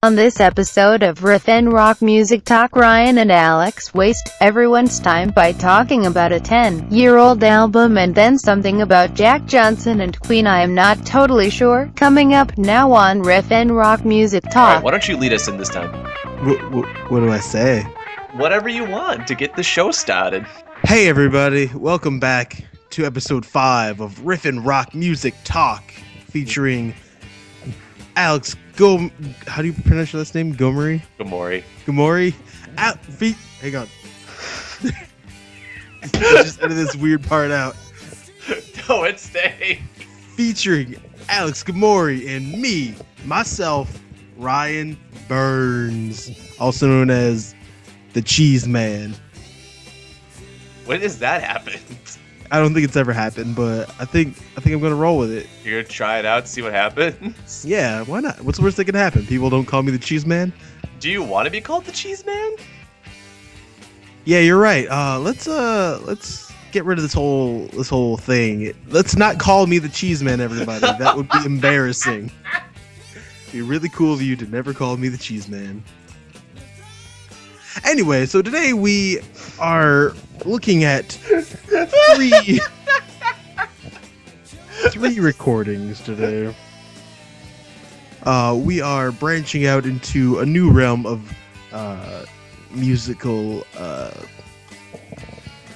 On this episode of Riff and Rock Music Talk, Ryan and Alex waste everyone's time by talking about a 10-year-old album and then something about Jack Johnson and Queen. I am not totally sure. Coming up now on Riff and Rock Music Talk. Alright, why don't you lead us in this time? What do I say? Whatever you want to get the show started. Hey everybody, welcome back to episode 5 of Riff and Rock Music Talk, featuring Alex how do you pronounce your last name? Gomery? Gamori. Hang on. Just edit this weird part out. No, it's stay. Featuring Alex Gamori and me, myself, Ryan Burns, also known as the Cheese Man. When does that happen? I don't think it's ever happened, but I think I'm gonna roll with it. You're gonna try it out, see what happens? Yeah, why not? What's the worst that can happen? People don't call me the Cheese Man? Do you want to be called the Cheese Man? Yeah, you're right. Let's get rid of this whole thing. Let's not call me the Cheese Man, everybody. That would be embarrassing. It'd be really cool of you to never call me the Cheese Man. Anyway, so today we are looking at three recordings today. We are branching out into a new realm of musical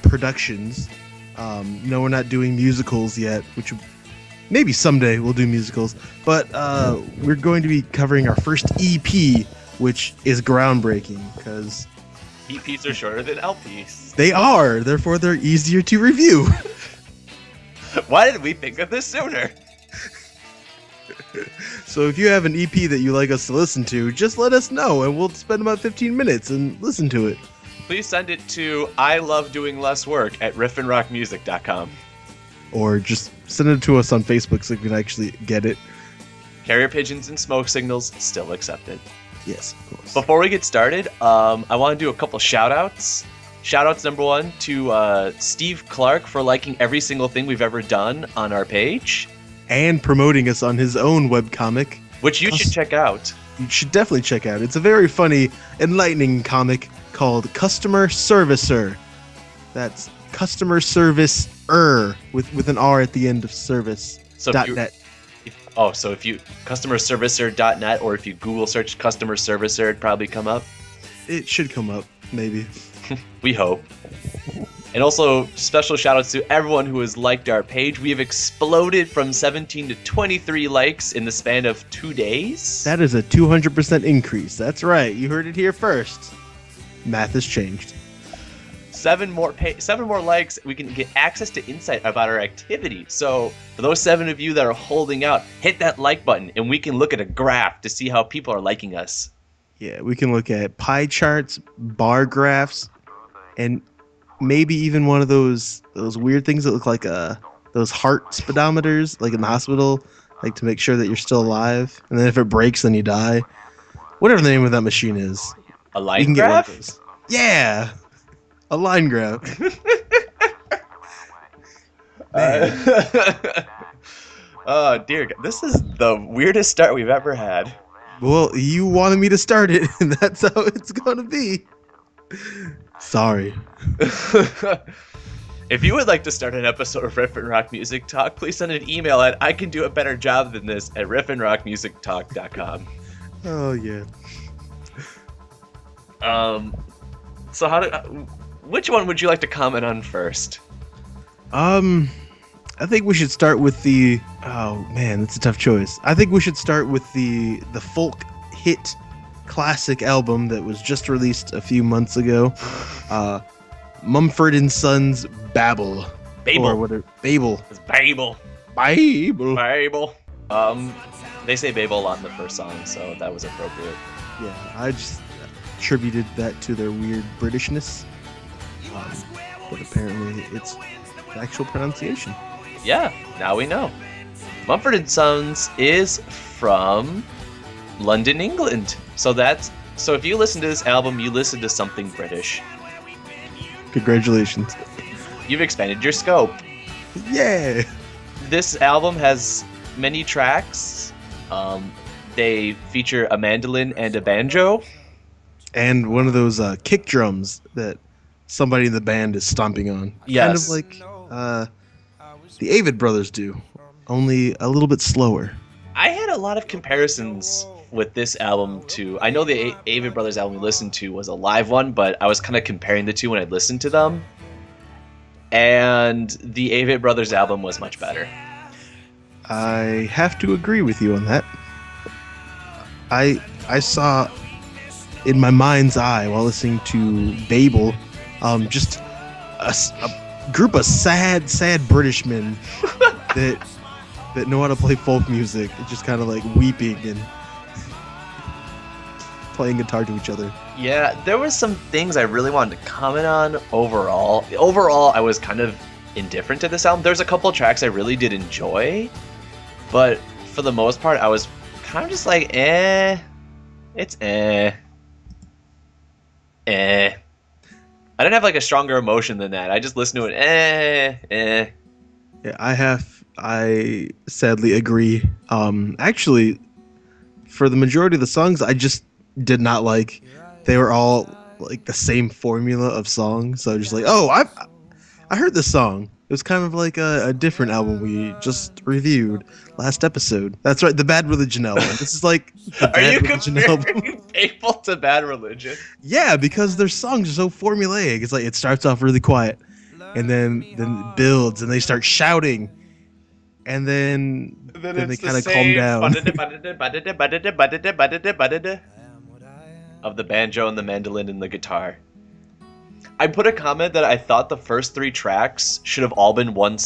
productions. No, we're not doing musicals yet, which maybe someday we'll do musicals. But we're going to be covering our first EP, which is groundbreaking because EPs are shorter than LPs. They are, therefore they're easier to review. Why did we think of this sooner? So if you have an EP that you like us to listen to, just let us know and we'll spend about 15 minutes and listen to it. Please send it to ilovedoinglesswork@riffandrockmusic.com. Or just send it to us on Facebook so we can actually get it. Carrier pigeons and smoke signals still accepted. Yes, of course. Before we get started, I want to do a couple shout-outs. Shout-outs number 1 to Steve Clark for liking every single thing we've ever done on our page. And promoting us on his own webcomic. Which you should check out. You should definitely check out. It's a very funny, enlightening comic called Customer Servicer. That's Customer Service-er with an R at the end of service. So .net. So if you customerservicer.net, or if you Google search customer servicer, it'd probably come up. It should come up, maybe. We hope. And also special shout outs to everyone who has liked our page. We have exploded from 17 to 23 likes in the span of 2 days. That is a 200% increase. That's right. You heard it here first. Math has changed. 7 more likes, we can get access to insight about our activity. So for those 7 of you that are holding out, hit that like button and we can look at a graph to see how people are liking us. Yeah, we can look at pie charts, bar graphs, and maybe even one of those weird things that look like those heart speedometers, like in the hospital, like to make sure that you're still alive. And then if it breaks, then you die. Whatever the name of that machine is. A line graph? Yeah. A line graph. Oh dear God. This is the weirdest start we've ever had. Well, you wanted me to start it, and that's how it's gonna be. Sorry. If you would like to start an episode of Riff and Rock Music Talk, please send an email at icandoabetter.job-than-this at riffandrockmusictalk.com. Oh yeah. So which one would you like to comment on first? I think we should start with the. Oh man, that's a tough choice. I think we should start with the folk hit classic album that was just released a few months ago. Mumford and Sons Babel. Babel. Or whatever. Babel. It's Babel. Babel. Babel. They say Babel on the first song, so that was appropriate. Yeah, I just attributed that to their weird Britishness. But apparently it's the actual pronunciation. Yeah, now we know. Mumford and Sons is from London, England. So if you listen to this album, you listen to something British. Congratulations. You've expanded your scope. Yeah. This album has many tracks. they feature a mandolin and a banjo. And one of those kick drums that somebody in the band is stomping on. Yes. Kind of like the Avid Brothers do, only a little bit slower. I had a lot of comparisons with this album to... I know the Avid Brothers album we listened to was a live one, but I was kind of comparing the two when I listened to them. And the Avid Brothers album was much better. I have to agree with you on that. I saw in my mind's eye while listening to Babel, just a group of sad British men that know how to play folk music, just kind of like weeping and playing guitar to each other. Yeah, there was some things I really wanted to comment on overall. Overall, I was kind of indifferent to this album. There's a couple tracks I really did enjoy, but for the most part, I was kind of just like, it's I didn't have like a stronger emotion than that. I just listened to it, Yeah, I sadly agree. Actually, for the majority of the songs, I just did not like. They were all like the same formula of songs. So I was just like, oh, I heard this song. It was kind of like a different album we just reviewed last episode. That's right, the Bad Religion album. This is like the Bad Religion album. People to Bad Religion? Yeah, because their songs are so formulaic. It's like it starts off really quiet, and then it builds, and they start shouting, and then they kind of calm down. Of the banjo and the mandolin and the guitar. I put a comment that I thought the first 3 tracks should have all been one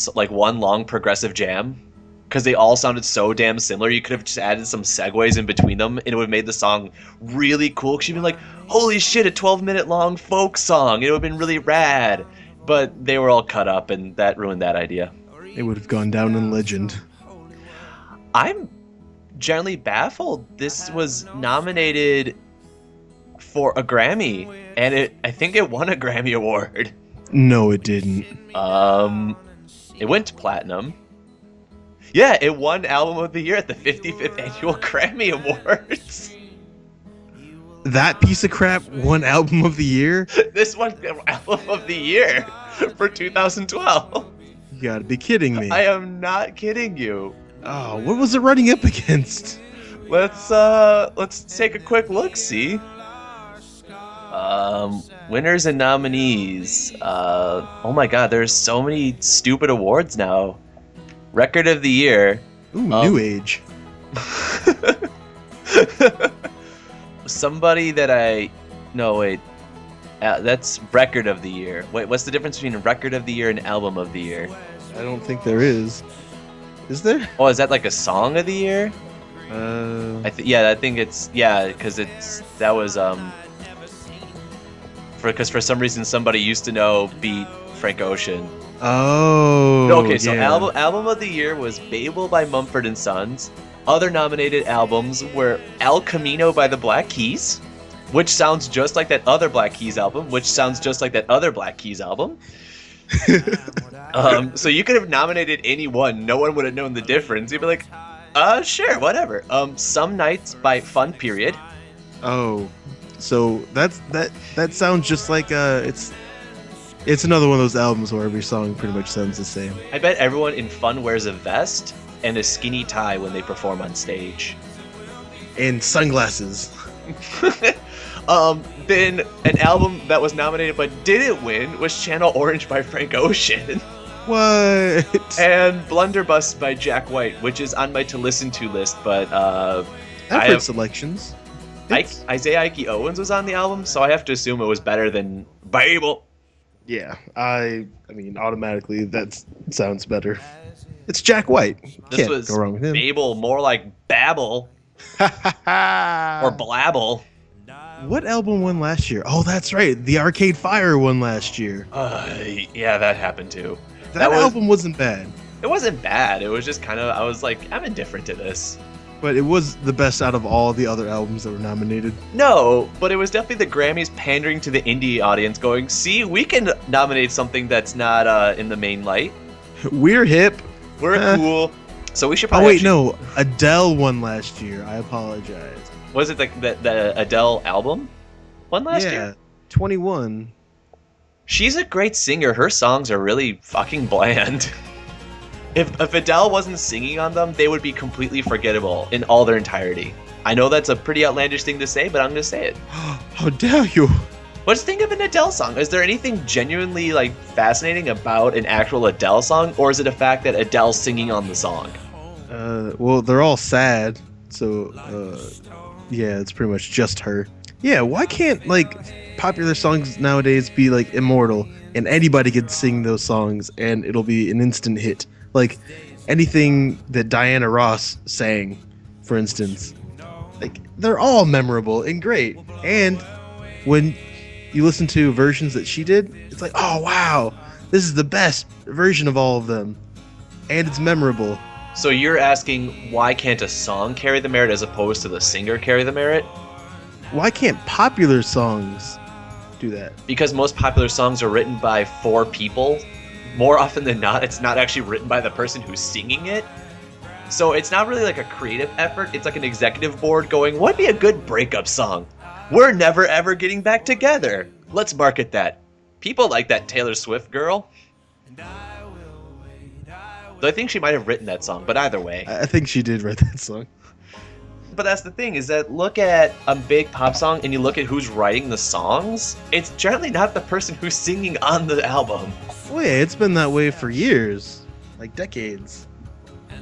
long progressive jam, because they all sounded so damn similar. You could have just added some segues in between them, and it would have made the song really cool. Because you'd be like, holy shit, a 12-minute long folk song. It would have been really rad. But they were all cut up, and that ruined that idea. It would have gone down in legend. I'm generally baffled. This was nominated for a Grammy, and I think it won a Grammy award. No, it didn't. It went to platinum. Yeah, it won Album of the Year at the 55th Annual Grammy Awards. That piece of crap won Album of the Year? This won Album of the Year for 2012. You gotta be kidding me. I am not kidding you. Oh, what was it running up against? Let's take a quick look, see. Winners and nominees. Oh my god, there's so many stupid awards now. Record of the Year. Ooh, New Age. Somebody that no, wait. That's Record of the Year. Wait, what's the difference between Record of the Year and Album of the Year? I don't think there is. Is there? Oh, is that like a Song of the Year? I think it's, because that was, because for some reason somebody used to know beat Frank Ocean. Oh. Okay, so yeah. album of the year was Babel by Mumford & Sons. Other nominated albums were El Camino by the Black Keys, which sounds just like that other Black Keys album, which sounds just like that other Black Keys album. So you could have nominated any one. No one would have known the difference. You'd be like, sure, whatever. Some Nights by Fun Period. Oh, so that sounds just like it's another one of those albums where every song pretty much sounds the same. I bet everyone in Fun wears a vest and a skinny tie when they perform on stage. And sunglasses. Then an album that was nominated but didn't win was Channel Orange by Frank Ocean. What? And Blunderbuss by Jack White, which is on my to listen to list, but I've heard selections. Isaiah Ike Owens was on the album, so I have to assume it was better than Babel. Yeah, I mean, automatically that sounds better. It's Jack White. This was go wrong with him. Babel, more like Babel. Or Blabble. What album won last year? Oh, that's right. The Arcade Fire won last year. Yeah, that happened too. That album wasn't bad. It wasn't bad. It was just kind of, I was like, I'm indifferent to this. But it was the best out of all the other albums that were nominated. No, but it was definitely the Grammys pandering to the indie audience going, see, we can nominate something that's not in the main light. We're hip. We're cool. So we should Oh probably. wait, no, Adele won last year. I apologize. Was it the Adele album one last Yeah, year? 21. She's a great singer. Her songs are really fucking bland. If Adele wasn't singing on them, they would be completely forgettable in all their entirety. I know that's a pretty outlandish thing to say, but I'm gonna say it. How dare you? Let's think of an Adele song. Is there anything genuinely like fascinating about an actual Adele song, or is it a fact that Adele's singing on the song? Well, they're all sad, so yeah, it's pretty much just her. Yeah, why can't like popular songs nowadays be like immortal and anybody could sing those songs and it'll be an instant hit? Like anything that Diana Ross sang, for instance. Like they're all memorable and great. And when you listen to versions that she did, it's like, oh wow, this is the best version of all of them. And it's memorable. So you're asking why can't a song carry the merit as opposed to the singer carry the merit? Why can't popular songs do that? Because most popular songs are written by 4 people. More often than not, it's not actually written by the person who's singing it. So it's not really like a creative effort. It's like an executive board going, what'd be a good breakup song? We're never ever getting back together. Let's market that. People like that Taylor Swift girl. Though I think she might have written that song, but either way. I think she did write that song. But that's the thing, is that look at a big pop song and you look at who's writing the songs, it's generally not the person who's singing on the album. Well, yeah, it's been that way for years. Like decades.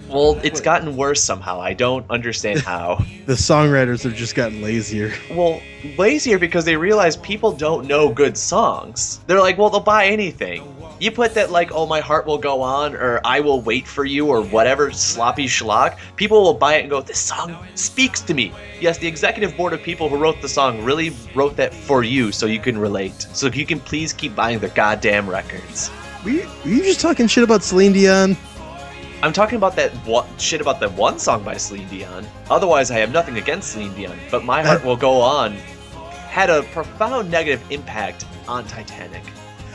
Well, it's gotten worse somehow. I don't understand how. The songwriters have just gotten lazier. Well, lazier because they realize people don't know good songs. They're like, well, they'll buy anything. You put that like, oh, my heart will go on, or I will wait for you, or whatever sloppy schlock, people will buy it and go, this song speaks to me. Yes, the executive board of people who wrote the song really wrote that for you so you can relate. So if you can please keep buying their goddamn records. Were you just talking shit about Celine Dion? I'm talking about that shit about that one song by Celine Dion. Otherwise, I have nothing against Celine Dion. But My Heart Will Go On had a profound negative impact on Titanic.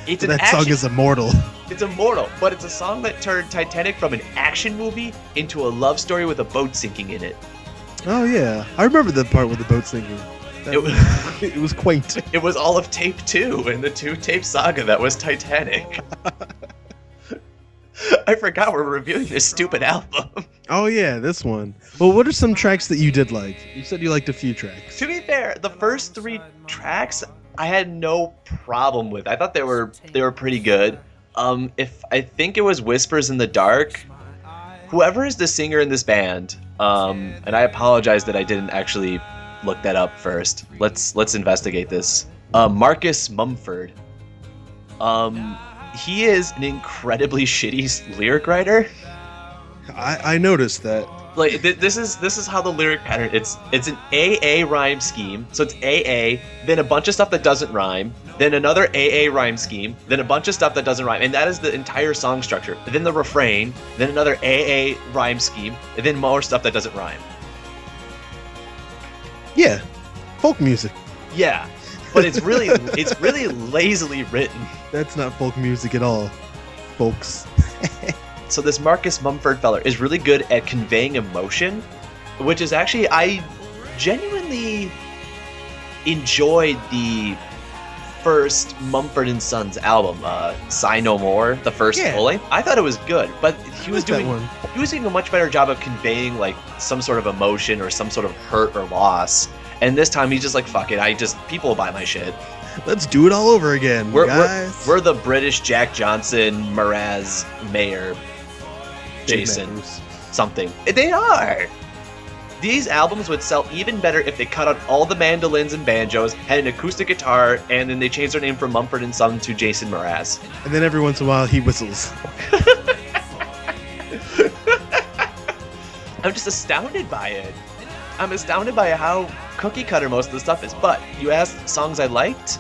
That song is immortal. It's immortal, but it's a song that turned Titanic from an action movie into a love story with a boat sinking in it. Oh yeah, I remember the part with the boat sinking. It was quaint. It was all of tape 2 in the 2-tape saga that was Titanic. I forgot we're reviewing this stupid album. Oh yeah, this one. Well, what are some tracks that you did like? You said you liked a few tracks. To be fair, the first 3 tracks I had no problem with. I thought they were pretty good. I think it was Whispers in the Dark. Whoever is the singer in this band, and I apologize that I didn't actually look that up first. Let's investigate this. Marcus Mumford. He is an incredibly shitty lyric writer. I noticed that. Like this is how the lyric pattern. It's an AA rhyme scheme. So it's AA, then a bunch of stuff that doesn't rhyme, then another AA rhyme scheme, then a bunch of stuff that doesn't rhyme, and that is the entire song structure. Then the refrain, then another AA rhyme scheme, and then more stuff that doesn't rhyme. Yeah, folk music. Yeah, but it's really lazily written. That's not folk music at all, folks. So this Marcus Mumford feller is really good at conveying emotion, which is actually, I genuinely enjoyed the first Mumford & Sons album, Sigh No More, the first fully. I thought it was good, but he was doing a much better job of conveying like some sort of emotion or some sort of hurt or loss. And this time he's just like, fuck it, people will buy my shit. Let's do it all over again, guys. We're the British Jack Johnson, Mraz, Mayer, Jason, something. They are! These albums would sell even better if they cut out all the mandolins and banjos, had an acoustic guitar, and then they changed their name from Mumford & Son to Jason Mraz. And then every once in a while he whistles. I'm just astounded by it. I'm astounded by how cookie cutter most of the stuff is. But you asked songs I liked.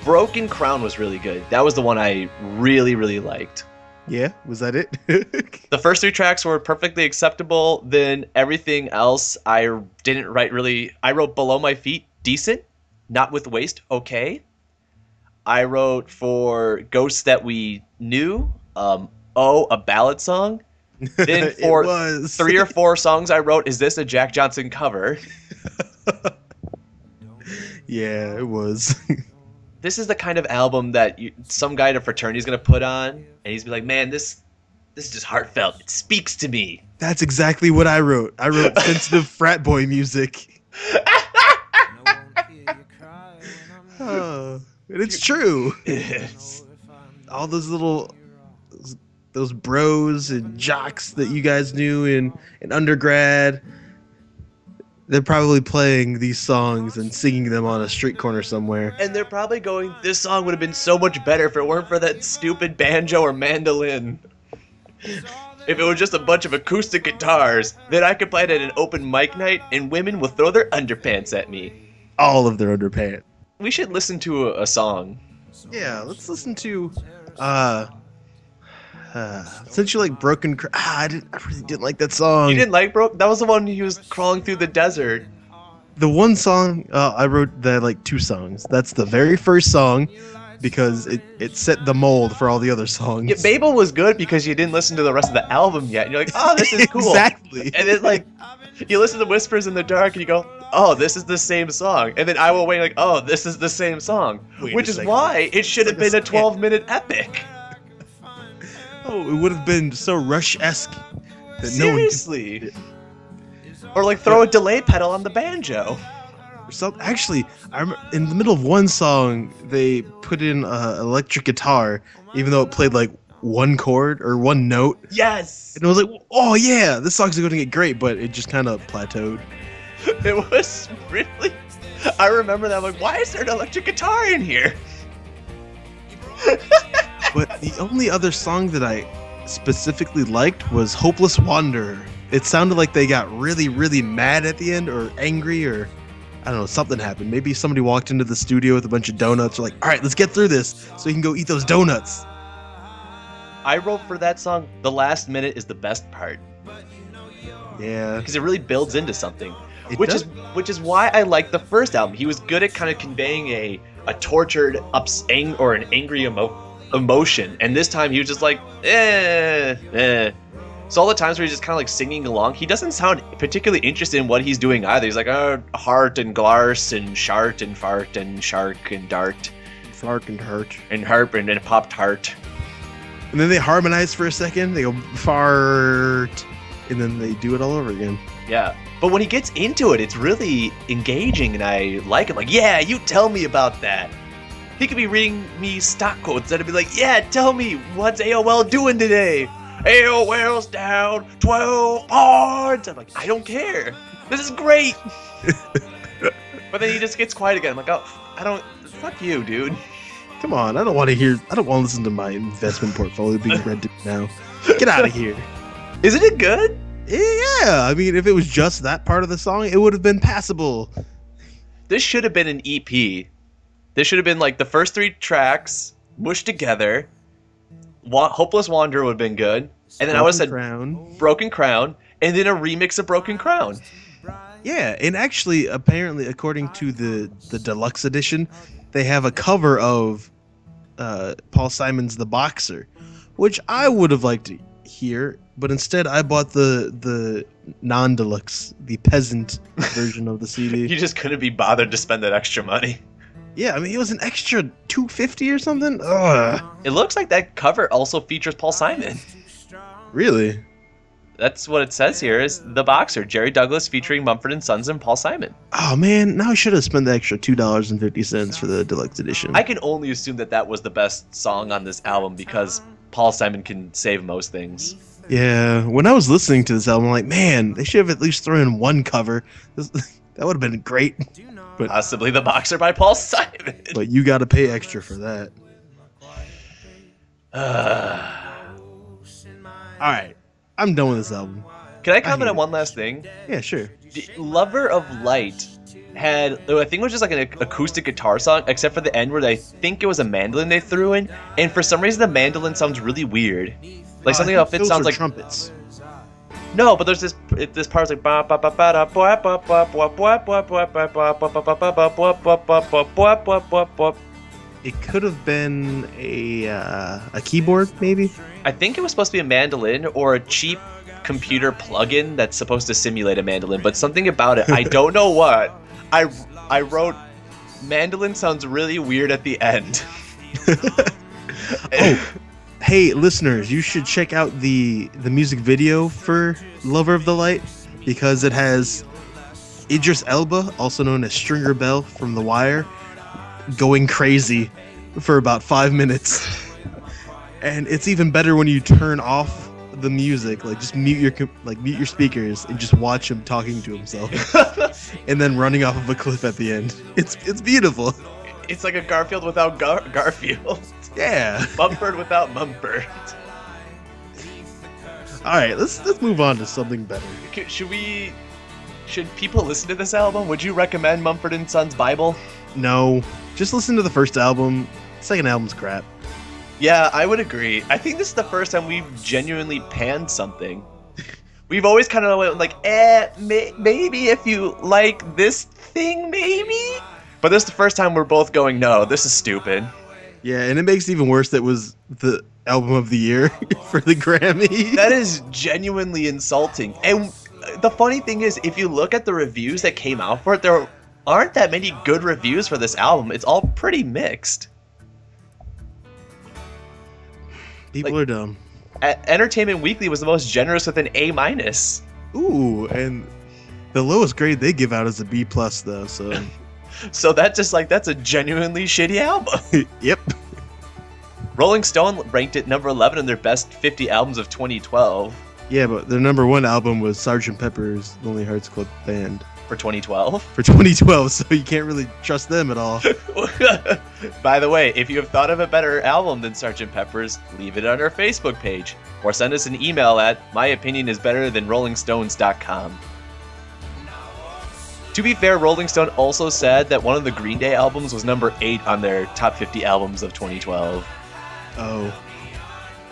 Broken Crown was really good. That was the one I really, really liked. Yeah, was that it? The first 3 tracks were perfectly acceptable. Then everything else I didn't write really. I wrote Below My Feet, decent. Not With Waste, okay. I wrote for Ghosts That We Knew, a ballad song. Then It for was. 3 or 4 songs I wrote, is this a Jack Johnson cover? Yeah, it was. This is the kind of album that some guy at a fraternity is going to put on, and he's be like, man, this is just heartfelt. It speaks to me. That's exactly what I wrote. I wrote sensitive frat boy music. And it's true. All those bros and jocks that you guys knew in undergrad, they're probably playing these songs and singing them on a street corner somewhere. And they're probably going, this song would have been so much better if it weren't for that stupid banjo or mandolin. If it was just a bunch of acoustic guitars, then I could play it at an open mic night and women will throw their underpants at me. All of their underpants. We should listen to a song. Yeah, let's listen to since you like Broken I really didn't like that song. You didn't like That was the one he was crawling through the desert. The one song I wrote that like 2 songs. That's the very first song because it set the mold for all the other songs. Yeah, Babel was good because you didn't listen to the rest of the album yet. And you're like, oh, this is cool. Exactly. And then like you listen to Whispers in the Dark and you go, oh, this is the same song. And then I Will Wait, like, oh, this is the same song. Which is why it should have been a 12-minute epic. Oh, it would have been so Rush-esque that Seriously. no one could... Or like throw a delay pedal on the banjo. Actually, I remember in the middle of one song, they put in electric guitar, even though it played like one chord or one note. Yes! And I was like, oh yeah, this song's going to get great, but it just kind of plateaued. It was really... I remember that, I'm like, why is there an electric guitar in here? But the only other song that I specifically liked was Hopeless Wanderer. It sounded like they got really, really mad at the end, or angry, or I don't know, something happened. Maybe somebody walked into the studio with a bunch of donuts, or like, all right, let's get through this so you can go eat those donuts. I wrote for that song, the last minute is the best part. Yeah. Because it really builds into something. It Which does. is why I like the first album. He was good at kind of conveying a tortured, or an angry emotion. And this time he was just like, So all the times where he's just kind of like singing along, he doesn't sound particularly interested in what he's doing either. He's like, oh, heart and glarse and shart and fart and shark and dart. Fart and hurt. And harp and a popped heart. And then they harmonize for a second. They go fart. And then they do it all over again. Yeah. But when he gets into it, it's really engaging and I like it. Like, yeah, you tell me about that. He could be reading me stock quotes that'd be like, yeah, tell me, what's AOL doing today? AOL's down 12 points. I'm like, I don't care. This is great. But then he just gets quiet again. I'm like, oh, fuck you, dude. Come on, I don't want to listen to my investment portfolio being read to me now. Get out of here. Isn't it good? Yeah, I mean, if it was just that part of the song, it would have been passable. This should have been an EP. This should have been like the first 3 tracks mushed together. Hopeless Wanderer would have been good. And then I would have said Broken Crown, and then a remix of Broken Crown. Yeah, and actually, apparently, according to the deluxe edition, they have a cover of Paul Simon's The Boxer, which I would have liked to hear, but instead I bought the non-deluxe, the peasant version of the CD. You just couldn't be bothered to spend that extra money. Yeah, I mean, it was an extra $250 or something. Ugh. It looks like that cover also features Paul Simon. Really? That's what it says here, is The Boxer, Jerry Douglas featuring Mumford & Sons and Paul Simon. Oh, man, now I should have spent the extra $2.50 for the deluxe edition. I can only assume that was the best song on this album because Paul Simon can save most things. Yeah, when I was listening to this album, I'm like, man, they should have at least thrown in one cover. That would have been great. But, possibly The Boxer by Paul Simon. But you got to pay extra for that. All right, I'm done with this album. Can I comment on one last thing? Yeah, sure. Lover of Light had, I think it was just like an acoustic guitar song, except for the end where I think it was a mandolin they threw in, and for some reason the mandolin sounds really weird. Like something off it sounds like trumpets. No, but there's this part like it could have been a keyboard, maybe. I think it was supposed to be a mandolin or a cheap computer plugin that's supposed to simulate a mandolin, but something about it, I don't know what. I wrote, mandolin sounds really weird at the end. Oh, hey, listeners, you should check out the music video for Lover of the Light, because it has Idris Elba, also known as Stringer Bell from The Wire, going crazy for about 5 minutes. And it's even better when you turn off the music, like just mute your speakers and just watch him talking to himself, and then running off of a cliff at the end. It's beautiful. It's like a Garfield without Garfield. Yeah. Mumford without Mumford. All right, let's move on to something better. Should people listen to this album? Would you recommend Mumford & Sons Bible? No, just listen to the first album. Second album's crap. Yeah, I would agree. I think this is the first time we've genuinely panned something. We've always kind of went like, maybe if you like this thing, maybe? But this is the first time we're both going, no, this is stupid. Yeah, and it makes it even worse that it was the album of the year for the Grammy. That is genuinely insulting. And the funny thing is, if you look at the reviews that came out for it, there aren't that many good reviews for this album. It's all pretty mixed. People are dumb. Entertainment Weekly was the most generous with an A-. Ooh, and the lowest grade they give out is a B+ though, so... So that's a genuinely shitty album. Yep. Rolling Stone ranked it number 11 in their best 50 albums of 2012. Yeah, but their number 1 album was Sgt. Pepper's Lonely Hearts Club Band. For 2012? For 2012, so you can't really trust them at all. By the way, if you have thought of a better album than Sgt. Pepper's, leave it on our Facebook page. Or send us an email at myopinionisbetterthanrollingstones.com. To be fair, Rolling Stone also said that one of the Green Day albums was number 8 on their top 50 albums of 2012. Oh,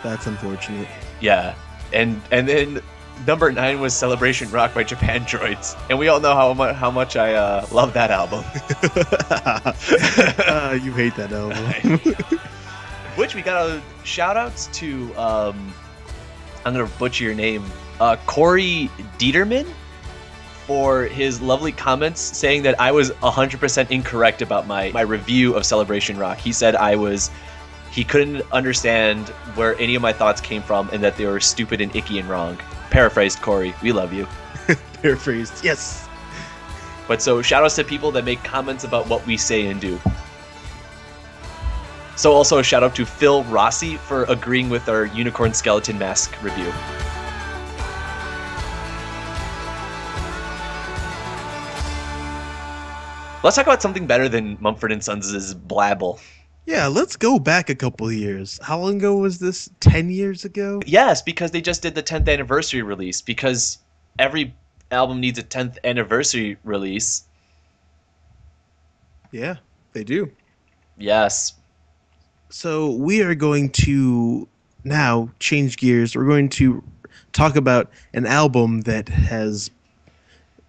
that's unfortunate. Yeah, and then number 9 was Celebration Rock by Japan Droids, and we all know how much I love that album. You hate that album. Which we got shout-outs to, I'm gonna butcher your name, Corey Dieterman, for his lovely comments saying that I was 100% incorrect about my review of Celebration Rock. He said he couldn't understand where any of my thoughts came from and that they were stupid and icky and wrong. Paraphrased, Corey. We love you. Paraphrased, yes. But so shout-outs to people that make comments about what we say and do. So also a shout-out to Phil Rossi for agreeing with our Unicorn Skeleton Mask review. Let's talk about something better than Mumford & Sons' blabble. Yeah, let's go back a couple of years. How long ago was this? 10 years ago? Yes, because they just did the 10th anniversary release, because every album needs a 10th anniversary release. Yeah, they do. Yes. So we are going to now change gears. We're going to talk about an album that has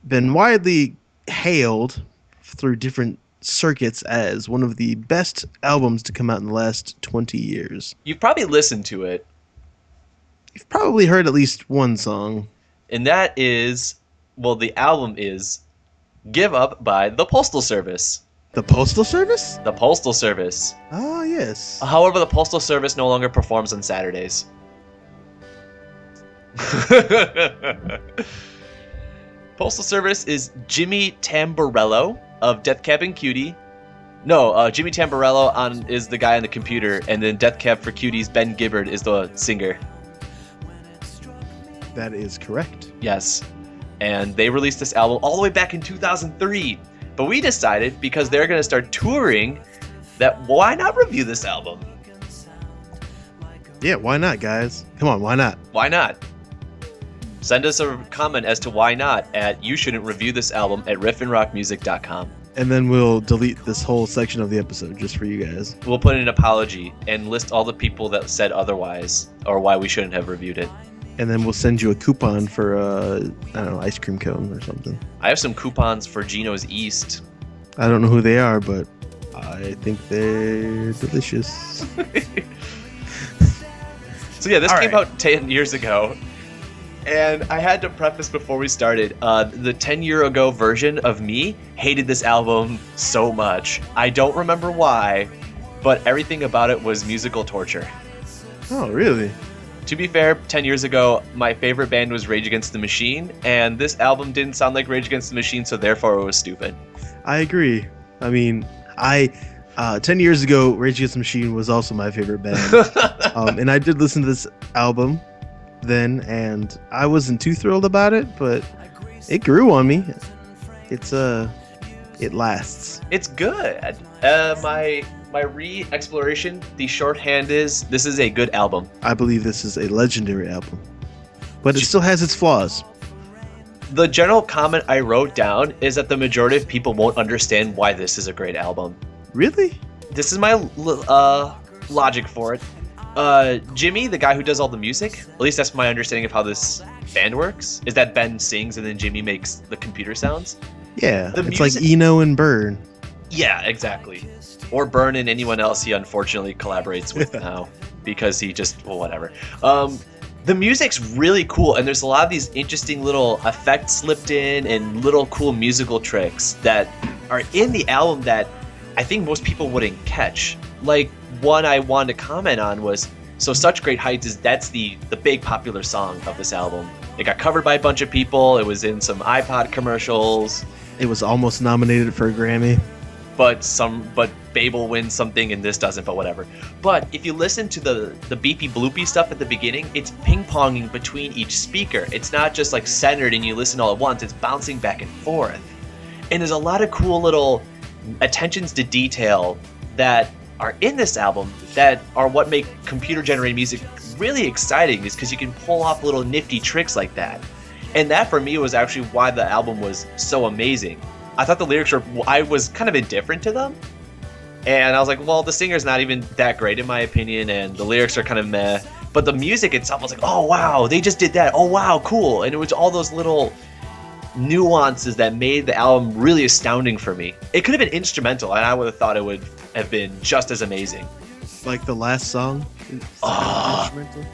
been widely hailed through different circuits as one of the best albums to come out in the last 20 years. You've probably listened to it. You've probably heard at least one song. And that is, well, the album is Give Up by the Postal Service. The Postal Service? The Postal Service. Oh, yes. However, the Postal Service no longer performs on Saturdays. Postal Service is Jimmy Tamborello of Death Cab and Cutie. No, Jimmy Tamborello is the guy on the computer, and then Death Cab for Cutie's Ben Gibbard is the singer. That is correct. Yes. And they released this album all the way back in 2003. But we decided, because they're going to start touring, that why not review this album? Yeah, why not, guys? Come on, why not? Why not? Send us a comment as to why not at You Shouldn't Review This Album at riffandrockmusic.com. And then we'll delete this whole section of the episode just for you guys. We'll put in an apology and list all the people that said otherwise or why we shouldn't have reviewed it. And then we'll send you a coupon for, I don't know, ice cream cone or something. I have some coupons for Gino's East. I don't know who they are, but I think they're delicious. So yeah, this All came right. out 10 years ago. And I had to preface before we started, the 10-year ago version of me hated this album so much. I don't remember why, but everything about it was musical torture. Oh, really? To be fair, 10 years ago, my favorite band was Rage Against the Machine, and this album didn't sound like Rage Against the Machine, so therefore it was stupid. I agree. I mean, 10 years ago, Rage Against the Machine was also my favorite band. And I did listen to this album then, and I wasn't too thrilled about it, but it grew on me. It lasts. It's good. My re-exploration, the shorthand is, this is a good album. I believe this is a legendary album, but it still has its flaws. The general comment I wrote down is that the majority of people won't understand why this is a great album. Really? This is my logic for it. Jimmy, the guy who does all the music, at least that's my understanding of how this band works, is that Ben sings and then Jimmy makes the computer sounds. Yeah, it's like Eno and Burn. Yeah, exactly. Or Burn and anyone else he unfortunately collaborates with now, because he just, well, whatever. The music's really cool, and there's a lot of these interesting little effects slipped in and little cool musical tricks that are in the album that I think most people wouldn't catch. Like, one I wanted to comment on was, so Such Great Heights that's the big popular song of this album. It got covered by a bunch of people, it was in some iPod commercials. It was almost nominated for a Grammy. But Babel wins something and this doesn't, but whatever. But if you listen to the beepy bloopy stuff at the beginning, it's ping-ponging between each speaker. It's not just like centered and you listen all at once, it's bouncing back and forth. And there's a lot of cool little attentions to detail that are in this album that are what make computer-generated music really exciting, is because you can pull off little nifty tricks like that. And that for me was actually why the album was so amazing. I thought the lyrics I was kind of indifferent to them. And I was like, well, the singer's not even that great in my opinion, and the lyrics are kind of meh. But the music itself was like, oh wow, they just did that. Oh wow, cool. And it was all those little nuances that made the album really astounding for me. It could have been instrumental, and I would have thought it would have been just as amazing. Like the last song? Instrumental?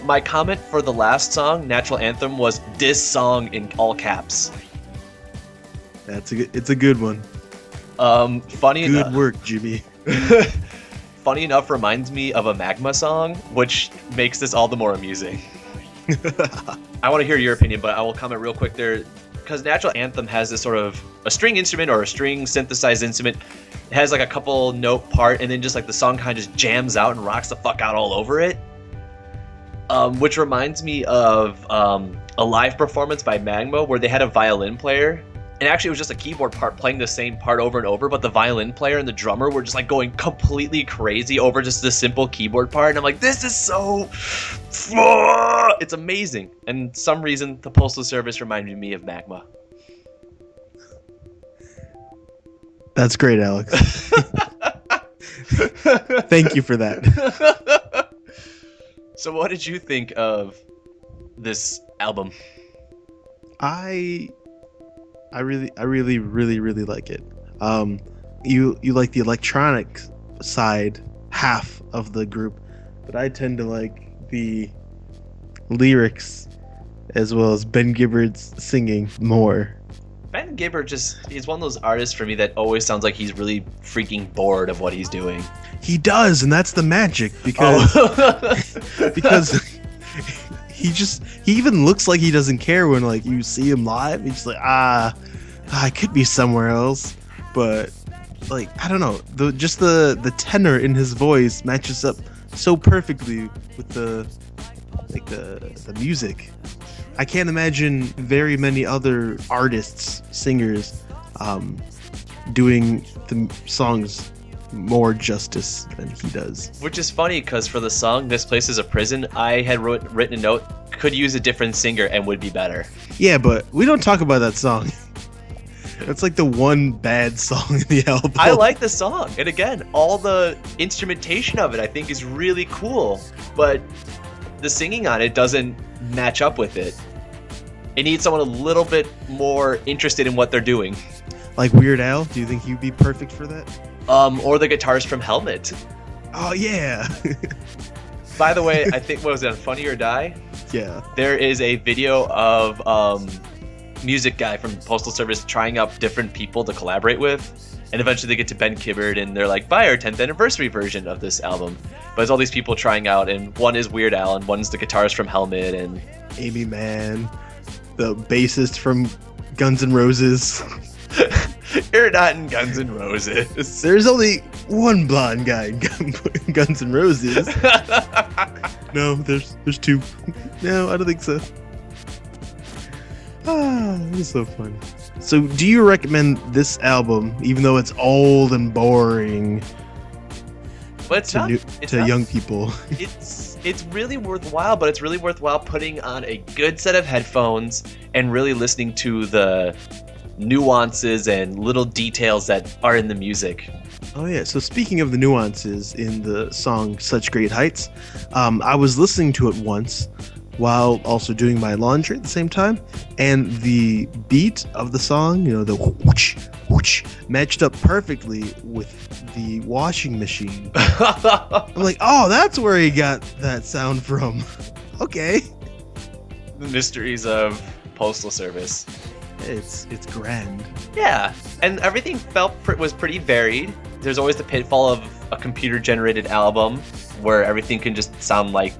My comment for the last song, Natural Anthem, was this song in all caps. It's a good one. Funny enough, good work, Jimmy. Funny enough, reminds me of a Magma song, which makes this all the more amusing. I want to hear your opinion, but I will comment real quick there, because Natural Anthem has this sort of a string instrument or a string synthesized instrument. It has like a couple note part, and then just like the song kind of just jams out and rocks the fuck out all over it. Which reminds me of a live performance by Magma where they had a violin player. And actually it was just a keyboard part playing the same part over and over, but the violin player and the drummer were just like going completely crazy over just the simple keyboard part. And I'm like, this is so... It's amazing. And some reason the Postal Service reminded me of Magma. That's great, Alex. Thank you for that. So what did you think of this album? I really like it. You like the electronic side half of the group, but I tend to like the lyrics as well as Ben Gibbard's singing more. Ben Gibbard he's one of those artists for me that always sounds like he's really freaking bored of what he's doing. He does, and that's the magic, because because he even looks like he doesn't care when like you see him live. He's just like, I could be somewhere else, but like I don't know, the tenor in his voice matches up so perfectly with the music. I can't imagine very many other artists, singers, doing the songs more justice than he does. Which is funny, because for the song "This Place Is a Prison," I had written a note, could use a different singer and would be better. Yeah, but we don't talk about that song. That's like the one bad song in the album. I like the song, and again, all the instrumentation of it I think is really cool, but the singing on it doesn't match up with it. It needs someone a little bit more interested in what they're doing. Like Weird Al? Do you think he'd be perfect for that? Or the guitarist from Helmet. Oh, yeah. By the way, I think, what was it, on Funny or Die? Yeah. There is a video of music guy from Postal Service trying out different people to collaborate with, and eventually they get to Ben Kibbard and they're like, buy our 10th anniversary version of this album. But it's all these people trying out, and one is Weird Al and one's the guitarist from Helmet and Amy Mann, the bassist from Guns N' Roses. You're not in Guns N' Roses. There's only one blonde guy in Guns N' Roses. No, there's two. No, I don't think so. It's so funny. So, do you recommend this album, even though it's old and boring, But it's not, it's to not, young people? It's really worthwhile, but it's really worthwhile putting on a good set of headphones and really listening to the nuances and little details that are in the music. Oh yeah, so speaking of the nuances in the song Such Great Heights, I was listening to it once while also doing my laundry at the same time, and the beat of the song, you know, the whoosh, whoosh, matched up perfectly with the washing machine. I'm like, oh, that's where he got that sound from. Okay. The mysteries of Postal Service. It's grand. Yeah, and everything was pretty varied. There's always the pitfall of a computer-generated album where everything can just sound like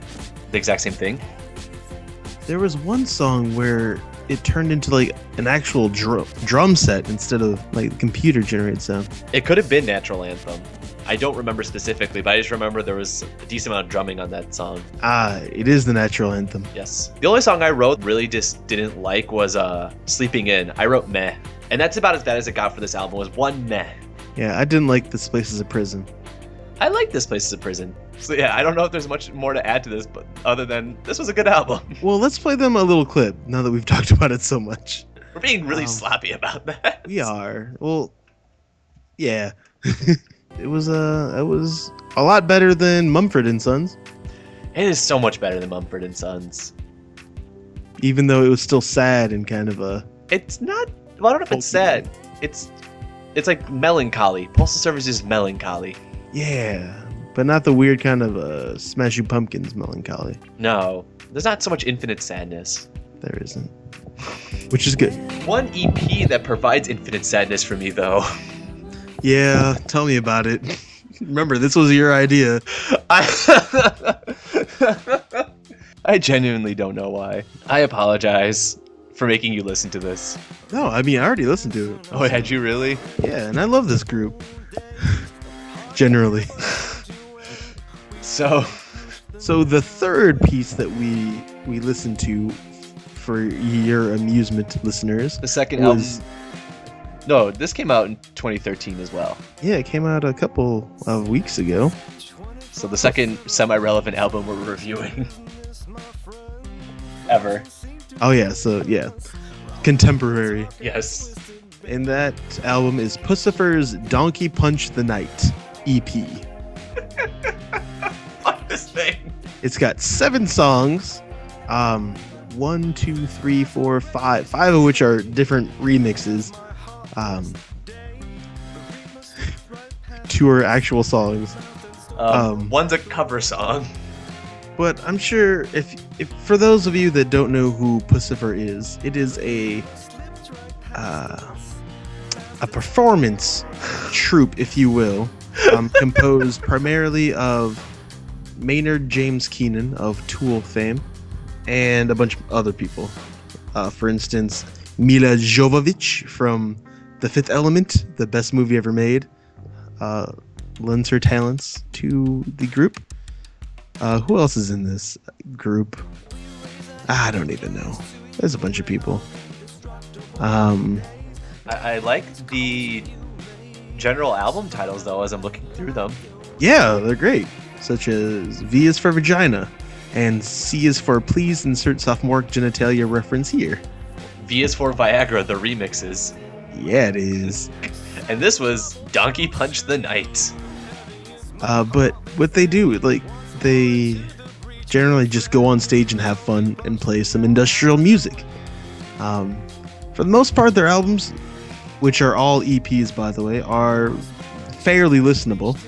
the exact same thing. There was one song where it turned into like an actual drum set instead of like computer-generated sound. It could have been Natural Anthem. I don't remember specifically, but I just remember there was a decent amount of drumming on that song. It is the Natural Anthem. Yes. The only song I wrote really just didn't like was Sleeping In. I wrote meh. And that's about as bad as it got for this album, was one meh. Yeah, I didn't like This Place Is a Prison. I like This Place Is a Prison. So yeah, I don't know if there's much more to add to this, but other than this was a good album. Well, let's play them a little clip now that we've talked about it so much. We're being really sloppy about that. We are. Well, yeah. It was a lot better than Mumford and Sons. It is so much better than Mumford and Sons. Even though it was still sad and kind of a... It's not... Well, I don't know if it's sad. It's like melancholy. Postal Service is melancholy. Yeah, but not the weird kind of Smashing Pumpkins melancholy. No, there's not so much infinite sadness. There isn't. Which is good. One EP that provides infinite sadness for me, though. Yeah, tell me about it. Remember, this was your idea. I genuinely don't know why. I apologize for making you listen to this. No, I mean, I already listened to it. Oh, had you really? Yeah, and I love this group. Generally. So the third piece that we listened to for your amusement, listeners. The second album. No, this came out in 2013 as well. Yeah, it came out a couple of weeks ago. So the second semi-relevant album we're reviewing ever. Oh yeah, so yeah, contemporary. Yes. And that album is Pussifer's Donkey Punch the Night EP. Fuck this thing. It's got 7 songs. 1, 2, 3, 4, 5. 5 of which are different remixes. 2 are actual songs. One's a cover song. But I'm sure if for those of you that don't know who Pussifer is, it is a performance troupe, if you will, composed primarily of Maynard James Keenan of Tool fame and a bunch of other people. For instance, Mila Jovovich from The Fifth Element, the best movie ever made, lends her talents to the group. Who else is in this group? I don't even know. There's a bunch of people. I like the general album titles, though, as I'm looking through them. Yeah, they're great. Such as V is for Vagina and C is for Please Insert Sophomoric Genitalia Reference Here. V is for Viagra, the remixes. Yeah, it is. And this was Donkey Punch the Night. But what they do, like, they generally just go on stage and have fun and play some industrial music. For the most part, their albums, which are all EPs, by the way, are fairly listenable.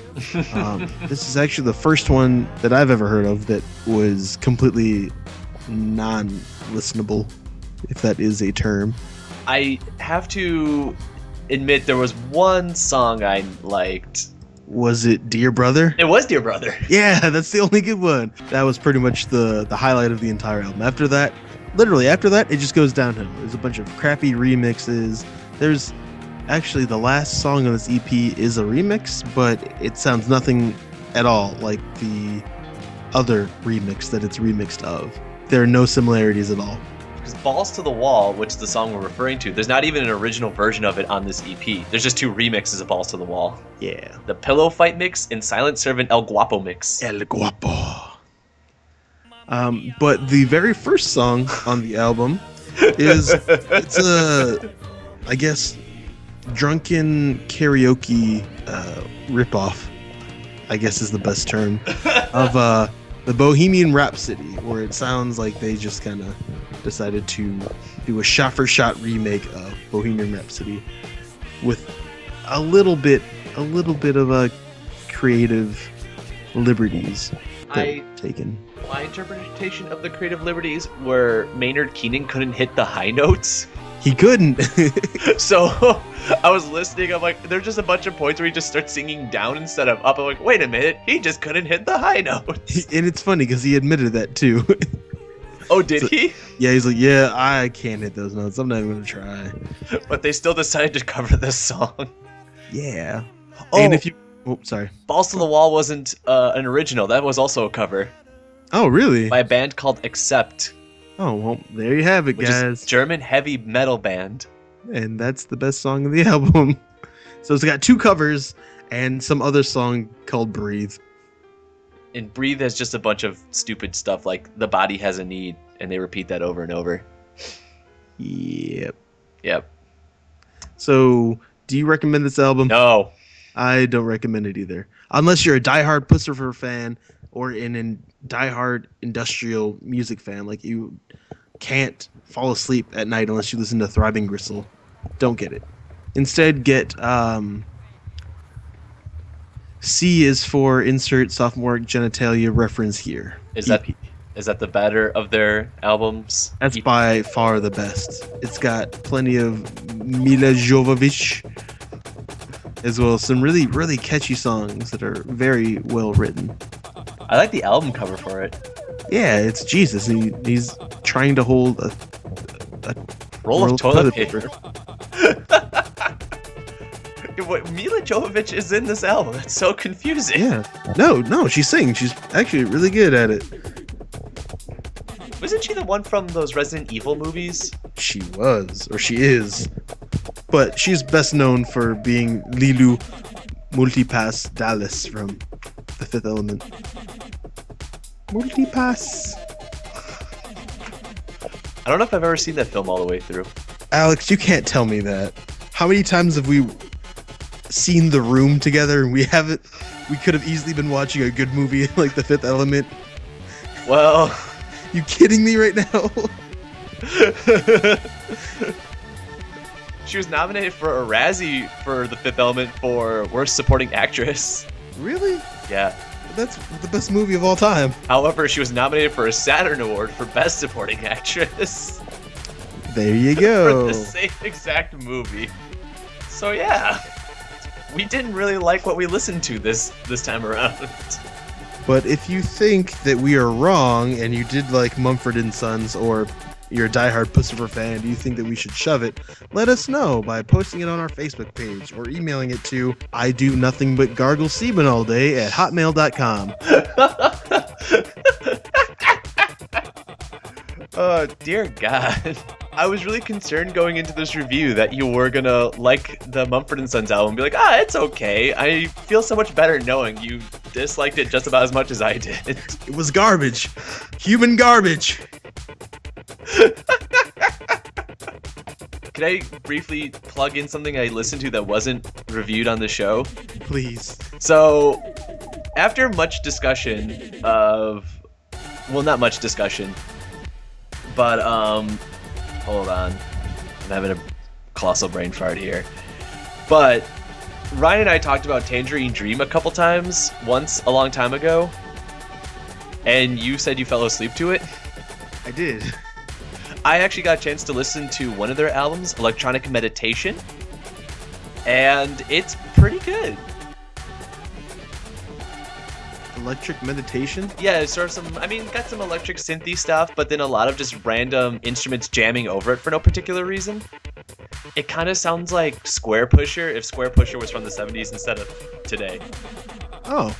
This is actually the first one that I've ever heard of that was completely non-listenable, if that is a term. I have to admit there was one song I liked. Was it Dear Brother? It was Dear Brother. Yeah, that's the only good one. That was pretty much the highlight of the entire album. After that, literally after that, it just goes downhill. There's a bunch of crappy remixes. There's actually the last song on this EP is a remix, but it sounds nothing at all like the other remix that it's remixed of. There are no similarities at all. Because Balls to the Wall, which is the song we're referring to, there's not even an original version of it on this EP. There's just 2 remixes of Balls to the Wall. Yeah. The Pillow Fight mix and Silent Servant El Guapo mix. El Guapo. But the very first song on the album it's a, I guess, drunken karaoke ripoff, I guess is the best term, of the Bohemian Rhapsody, where it sounds like they just kind of decided to do a shot-for-shot remake of Bohemian Rhapsody with a little bit of a creative liberties taken. My interpretation of the creative liberties were Maynard Keenan couldn't hit the high notes. He couldn't. So I was listening, I'm like, there's just a bunch of points where he just starts singing down instead of up. I'm like, wait a minute, he just couldn't hit the high notes. And it's funny because he admitted that too. Oh, did he? Yeah, he's like, yeah, I can't hit those notes. I'm not even going to try. But they still decided to cover this song. Yeah. Oh, and if you... Oh, sorry. Balls to the Wall wasn't an original. That was also a cover. Oh, really? By a band called Accept. Oh, well, there you have it, which guys. is a German heavy metal band. And that's the best song of the album. So it's got 2 covers and some other song called Breathe. And Breathe has just a bunch of stupid stuff like The Body Has a Need, and they repeat that over and over. Yep. So, do you recommend this album? No. I don't recommend it either. Unless you're a diehard Pussifer fan or a diehard industrial music fan. Like, you can't fall asleep at night unless you listen to Throbbing Gristle. Don't get it. Instead, get... C is for insert sophomore genitalia reference here. Is that the better of their albums? That's by far the best. It's got plenty of Mila Jovovich, as well as some really, really catchy songs that are very well written. I like the album cover for it. Yeah, it's Jesus. He's trying to hold a roll of toilet paper. What, Mila Jovovich is in this album. That's so confusing. Yeah. No, she's singing. She's actually really good at it. Wasn't she the one from those Resident Evil movies? She was, or she is. But she's best known for being Lilu Multipass Dallas from The Fifth Element. Multipass. I don't know if I've ever seen that film all the way through. Alex, you can't tell me that. How many times have we seen The Room together and we haven't? We could have easily been watching a good movie like The Fifth Element. Well, you kidding me right now? She was nominated for a Razzie for The Fifth Element for Worst Supporting Actress. Really? Yeah. That's the best movie of all time. However, she was nominated for a Saturn Award for Best Supporting Actress. There you go. For the same exact movie. So yeah, we didn't really like what we listened to this time around. But if you think that we are wrong and you did like Mumford & Sons, or you're a diehard Pussifer fan and you think that we should shove it, let us know by posting it on our Facebook page or emailing it to idonothingButGargleSemen@hotmail.com. Oh, dear God. I was really concerned going into this review that you were gonna like the Mumford & Sons album and be like, it's okay. I feel so much better knowing you disliked it just about as much as I did. It was garbage. Human garbage. Can I briefly plug in something I listened to that wasn't reviewed on the show? Please. So, after much discussion of... Well, not much discussion. But, hold on. I'm having a colossal brain fart here. But, Ryan and I talked about Tangerine Dream a couple times, once a long time ago. And you said you fell asleep to it. I did. I actually got a chance to listen to one of their albums, Electronic Meditation, and it's pretty good. Electric Meditation? Yeah, it's sort of some, I mean, got some electric synthy stuff, but then a lot of just random instruments jamming over it for no particular reason. It kind of sounds like Square Pusher if Square Pusher was from the 70s instead of today. Oh.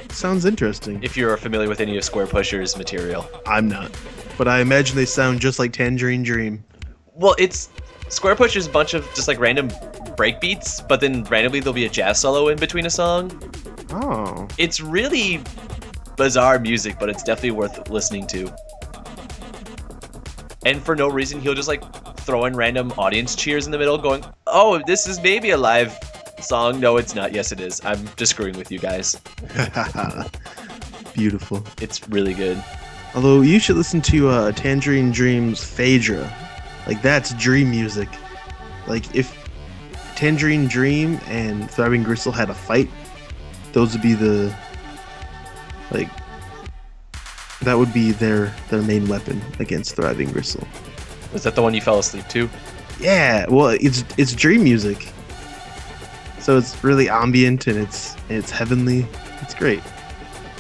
Sounds interesting. If you're familiar with any of Square Pusher's material. I'm not. But I imagine they sound just like Tangerine Dream. Well, it's Square Pusher's a bunch of just like random breakbeats, but then randomly there'll be a jazz solo in between a song. Oh. It's really bizarre music, but it's definitely worth listening to. And for no reason, he'll just like throw in random audience cheers in the middle going, oh, this is maybe a live song. No, it's not. Yes, it is. I'm just screwing with you guys. Beautiful. It's really good. Although you should listen to Tangerine Dream's Phaedra. Like, that's dream music. Like, if Tangerine Dream and Throbbing Gristle had a fight, those would be the, like, that would be their main weapon against Thriving Gristle. Was that the one you fell asleep to? Yeah, well, it's dream music, so it's really ambient and it's heavenly. It's great.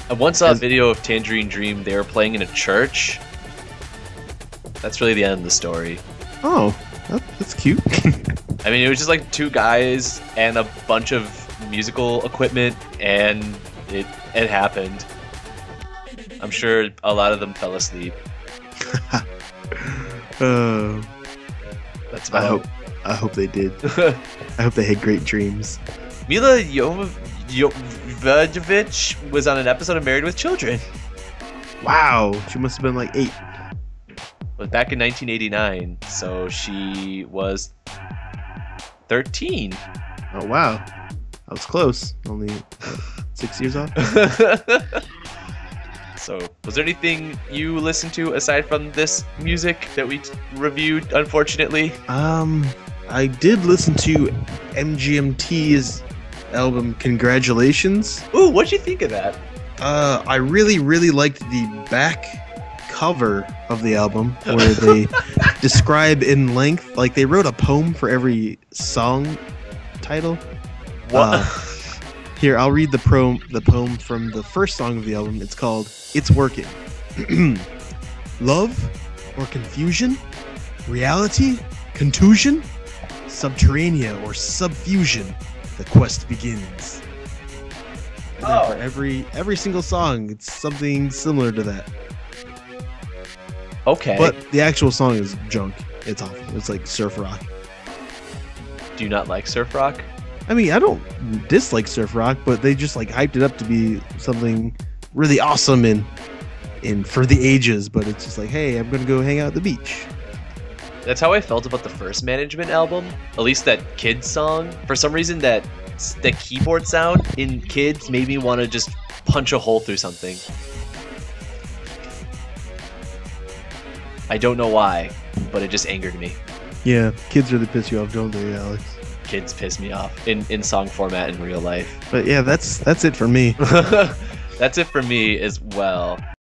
I once saw a video of Tangerine Dream. They were playing in a church. That's really the end of the story. Oh, that's cute. I mean, it was just like two guys and a bunch of musical equipment, and it happened. I'm sure a lot of them fell asleep. That's about I hope they did. I hope they had great dreams. Mila Jovovich was on an episode of Married with Children. Wow, she must have been like 8. It was back in 1989, so she was 13. Oh wow, I was close. Only 6 years off. So, was there anything you listened to aside from this music that we reviewed, unfortunately? I did listen to MGMT's album Congratulations. Ooh, what'd you think of that? I really liked the back cover of the album where they describe in length, like they wrote a poem for every song title. What? Here, I'll read the poem from the first song of the album. It's called It's Working. Love or confusion? Reality? Contusion? Subterranea or subfusion? The quest begins. And then for every single song, it's something similar to that. Okay. But the actual song is junk. It's awful. It's like surf rock. Do you not like surf rock? I mean, I don't dislike surf rock, but they just like hyped it up to be something really awesome and for the ages. But it's just like, hey, I'm gonna go hang out at the beach. That's how I felt about the first Management album. At least that Kids song. For some reason, the keyboard sound in Kids made me want to just punch a hole through something. I don't know why, but it just angered me. Yeah, kids really piss you off, don't they, Alex? Kids piss me off in song format in real life. But yeah, that's it for me. That's it for me as well.